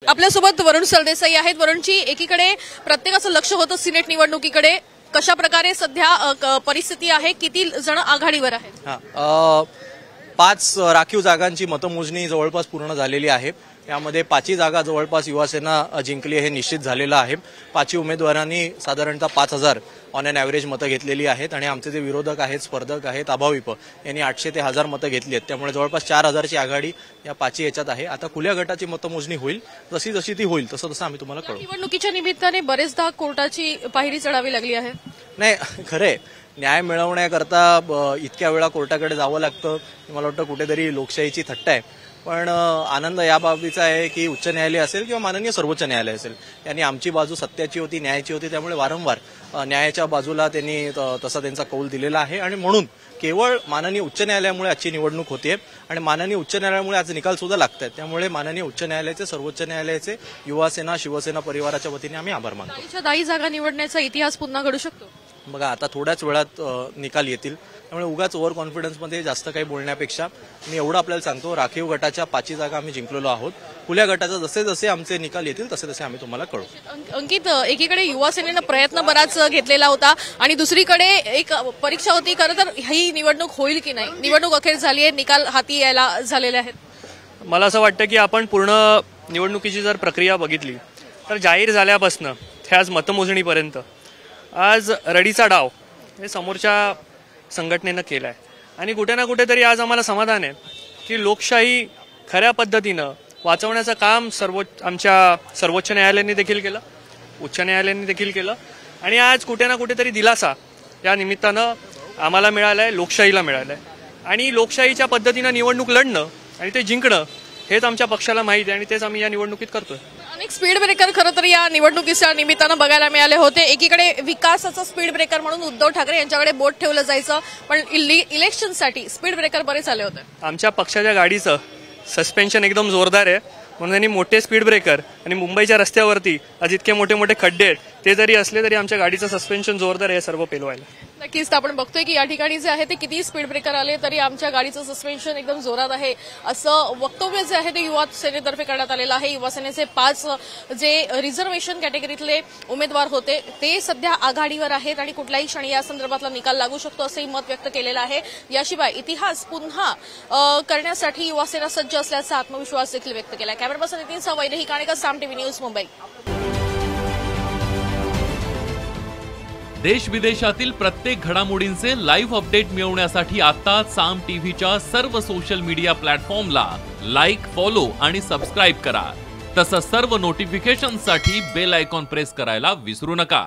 आपल्यासोबत वरुण सरदेसाई आहेत। वरुणची एकीकडे प्रत्येकाचं लक्ष होतं सिनेट निवडणुकीकडे, कशा प्रकारे सध्या परिस्थिती आहे, किती जण आघाडीवर आहेत? 5 राखीव जागांची मतमोजणी जवळपास पूर्ण झालेली आहे। यामध्ये 5 जागा जवळपास युवासेना जिंकली हे निश्चित झालेलं आहे। 5 उमेदवारांनी साधारणतः 5000 ऑन एन ॲव्हरेज मतं घेतलेली आहेत आणि आमचे जे विरोधक आहेत, स्पर्धक आहेत, अभाविप यांनी 800 ते 1000 मतं घेतली आहेत। त्यामुळे जवळपास 4000ची आघाडी या 5 याच्यात आहे। आता खुल्या गटाची मतमोजणी होईल, जशी जशी ती होईल तसं तसं आम्ही तुम्हाला कळवू। निवडणुकीच्या निमित्ताने बरेचदा कोर्टाची पायरी चढावी लागली आहे। नाही, खरे न्याय मिळवण्याकरता इतक्या वेळा कोर्टाकडे जावं लागतं, मला वाटतं कुठेतरी लोकशाहीची थट्टा आहे। पण आनंद या बाबतीचा आहे की उच्च न्यायालय असेल किंवा माननीय सर्वोच्च न्यायालय असेल, यांनी आमची बाजू सत्याची होती, न्यायाची होती, त्यामुळे वारंवार न्यायाच्या बाजूला त्यांनी तसा त्यांचा कौल दिलेला आहे। आणि म्हणून केवळ माननीय उच्च न्यायालयामुळे आजची निवडणूक होते आणि माननीय उच्च न्यायालयामुळे आज निकाल सुद्धा लागत आहेत। त्यामुळे माननीय उच्च न्यायालयाचे, सर्वोच्च न्यायालयाचे, युवासेना, शिवसेना परिवाराच्या वतीने आम्ही आभार मानतो। 10 जागा निवडण्याचा इतिहास पुन्हा घडू शकतो। बघा, आता थोड्याच वेळात निकाल येतील, त्यामुळे उगाच ओव्हर कॉन्फिडन्समध्ये जास्त काही बोलण्यापेक्षा मी एवढं आपल्याला सांगतो, राखीव गटाच्या 5 जागा आम्ही जिंकलेलो आहोत। खुल्या गटाचा जसे जसे आमचे निकाल येतील तसे तसे आम्ही तुम्हाला कळवू। अंकित, एकीकडे युवासेनेनं प्रयत्न बराच घेतलेला होता आणि दुसरीकडे एक परीक्षा होती, खरं तर ही निवडणूक होईल की नाही। निवडणूक अखेर झाली आहे, निकाल हाती यायला झालेले आहेत। मला असं वाटतं की आपण पूर्ण निवडणुकीची जर प्रक्रिया बघितली तर जाहीर झाल्यापासून ते आज मतमोजणीपर्यंत आज रडीचा डाव हे समोरच्या संघटनेनं केला आहे आणि कुठे ना कुठेतरी आज आम्हाला समाधान आहे की लोकशाही खऱ्या पद्धतीनं वाचवण्याचं काम आमच्या सर्वोच्च न्यायालयाने देखील केलं, उच्च न्यायालयाने देखील केलं आणि आज कुठे ना कुठेतरी दिलासा या निमित्तानं आम्हाला मिळाला आहे, लोकशाहीला मिळाला आहे। आणि लोकशाहीच्या पद्धतीनं निवडणूक लढणं आणि ते जिंकणं हेच आमच्या पक्षाला माहिती आहे आणि तेच आम्ही या निवडणुकीत करतोय। अनेक स्पीड ब्रेकर खरं तर या निवडणुकीच्या निमित्तानं बघायला मिळाले होते। एकीकडे विकासाचं स्पीड ब्रेकर म्हणून उद्धव ठाकरे यांच्याकडे बोट ठेवलं जायचं, पण इलेक्शनसाठी स्पीड ब्रेकर बरेच आले होते। आमच्या पक्षाच्या गाडीचं सस्पेन्शन एकदम जोरदार आहे, म्हणून त्यांनी मोठे स्पीड ब्रेकर आणि मुंबईच्या रस्त्यावरती आज इतके मोठे मोठे खड्डे आहेत, ते जरी असले तरी आमच्या गाडीचं सस्पेन्शन जोरदार आहे सर्व पेलवायला। नक्कीच आपण बघतोय की या ठिकाणी जे आहे ते किती स्पीड ब्रेकर आले तरी आमच्या गाडीचं सस्पेन्शन एकदम जोरात आहे, असं वक्तव्य जे आहे ते युवा सेनेतर्फे करण्यात आलेलं आहे। युवा सेनेचे 5 जे रिझर्वेशन कॅटेगरीतले उमेदवार होते ते सध्या आघाडीवर आहेत आणि कुठल्याही क्षणी या संदर्भातला निकाल लागू शकतो असंही मत व्यक्त केलेलं आहे। याशिवाय इतिहास पुन्हा करण्यासाठी युवा सेना सज्ज असल्याचा आत्मविश्वास देखील व्यक्त केला। कॅमेरा पर्सन नितीन वैदेही काणेकर, साम टीव्ही न्यूज, मुंबई। देश विदेशातील प्रत्येक घडामोडींचे लाईव्ह अपडेट मिळवण्यासाठी आता साम टीव्हीच्या सर्व सोशल मीडिया प्लॅटफॉर्मला लाईक, फॉलो आणि सबस्क्राईब करा। तसंच सर्व नोटिफिकेशनसाठी बेल आयकॉन प्रेस करायला विसरू नका।